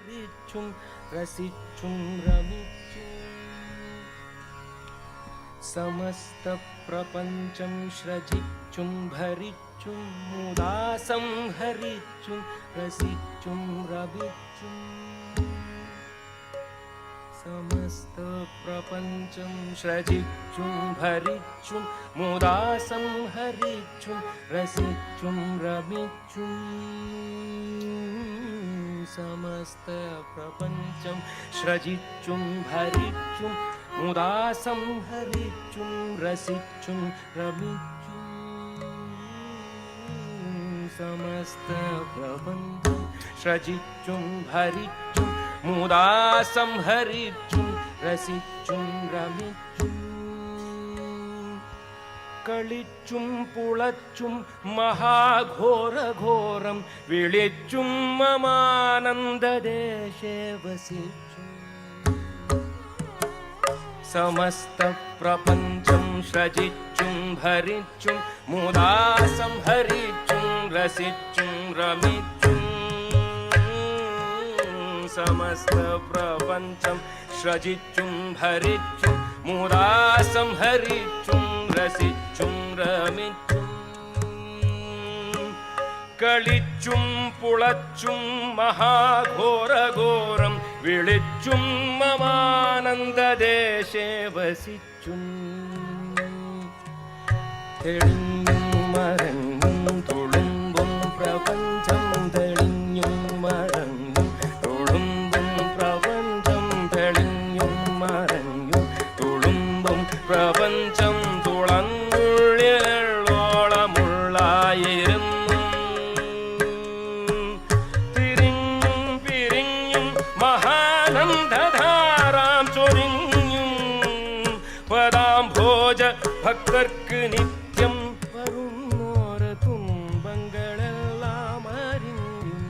ഹരിച്ചും രസിച്ചും രമിച്ചും സമസ്ത പ്രപഞ്ചം ശ്രജിച്ചും ഭരിച്ചും മുദാ സംഹരിച്ചും രസിച്ചും രമിച്ചും സമസ്ത പ്രപഞ്ചം ശ്രജിച്ചും ഭരിച്ചും മുദാ സംഹരിച്ചും രസിച്ചും രമിച്ചും സമസ്ത പ്രപഞ്ചം ശ്രജിച്ചും ഭരിച്ചും മുദാ സംഹരിച്ചും രസിച്ചും രമിച്ചും സമസ്ത പ്രപഞ്ചം ശ്രജിച്ചും ഭരിച്ചും മുദാ സംഹരിച്ചും രസിച്ചും രമിച്ചും കളിച്ചും പുളച്ചും മഹാഘോരഘോരം വിളിച്ചും മമാനന്ദദേശേ വസിച്ചും സമസ്ത പ്രപഞ്ചം ശ്രജിച്ചും ഭരിച്ചും മുദാ സംഹരിച്ചും രസിച്ചും രമിച്ചും സമസ്ത പ്രപഞ്ചം ശ്രജിച്ചും ഭരിച്ചും മുദാ സംഹരിച്ചും രസിച്ചും രമിച്ചും കളിച്ചും പുളച്ചും മഹാഘോരഘോരം വിളിച്ചും മമാനന്ദദേശേ വസിച്ചും തെളിഞ്ഞും മറങ്ങും തുളുമ്പും പ്രപഞ്ചം തെളിഞ്ഞും മറങ്ങും തുളുമ്പും പ്രപഞ്ചം തെളിഞ്ഞും മറങ്ങും തുളുമ്പും പ്രപഞ്ചം തുളങ്ങുള്ളിലോളമുള്ളായിരുന്നു തിരിഞ്ഞും പിരിഞ്ഞും മഹാനന്ദധാരാം ചൊരിഞ്ഞും പദാംഭോജ ഭക്തർക്ക് നിത്യം വരുന്നോര തുമ്പങ്ങളെല്ലാം അറിഞ്ഞും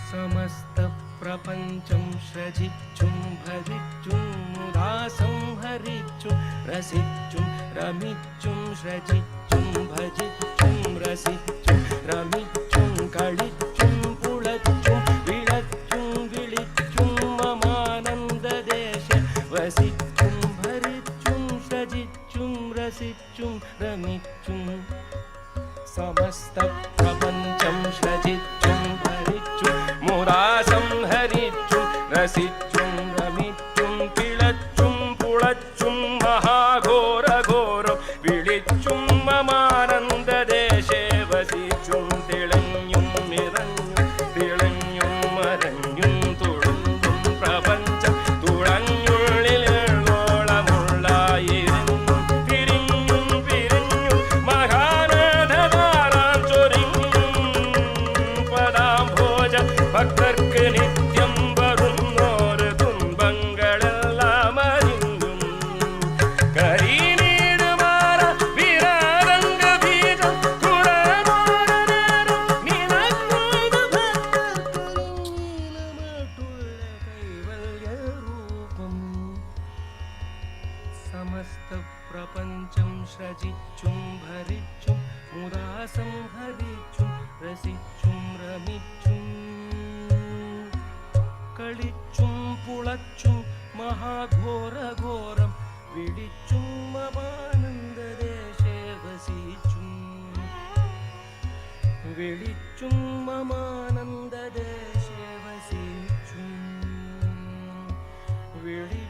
സമസ്ത പ്രപഞ്ചം ശ്രജിച്ചും ഭരിച്ചും മുദാ സംഹരിച്ചും രസിച്ചും രമിച്ചും ശ്രജിച്ചും ഭജിച്ചും രസിച്ചും രമിച്ചും കളിച്ചും പുളച്ചും വിളച്ചും വിളിച്ചും മമാനന്ദദേശ വസിച്ചും ഭരിച്ചും ശ്രജിച്ചും രസിച്ചും രമിച്ചും സമസ്ത പ്രപഞ്ചം ശ്രജിച്ചും ഭരിച്ചും മുദാ സംഹരിച്ചും രസിച്ചും രമിച്ചും കിളച്ചും പുളച്ചും മഹാഘോരഘോരം വിളിച്ചും മമാനന്ദദേശേ വസിച്ചും തിളഞ്ഞും നിറഞ്ഞും തിളഞ്ഞും മറഞ്ഞും തുളുമ്പും പ്രപഞ്ചം തുളഞ്ഞുള്ളിലോളമുള്ളായിരുന്നു തിരിഞ്ഞും പിരിഞ്ഞും മഹാനന്ദധാരാം ചൊരിഞ്ഞും പദാംഭോജ ഭക്തർക്ക് നിത്യം വരുന്നോര് തുമ്പങ്ങളെല്ലാം അറിഞ്ഞും കരിനീടുമാറ വിരാരംഗ ബീജം കുറമോരനേരം നിനക്കുള്ള ഭക്തർക്കീലമായിട്ടുള്ള കൈവല്യരൂപം സമസ്ത പ്രപഞ്ചം ശ്രജിച്ചും ഭരിച്ചും മുദാ സംഹരിച്ചും രസിച്ചും രമിച്ചും കളിച്ചും പുളച്ചും മഹാഘോരഘോരം വിളിച്ചും മമാനന്ദദേശേ വസിച്ചും വിളിച്ചും മമാനന്ദദേശേ വസിച്ചും വിളി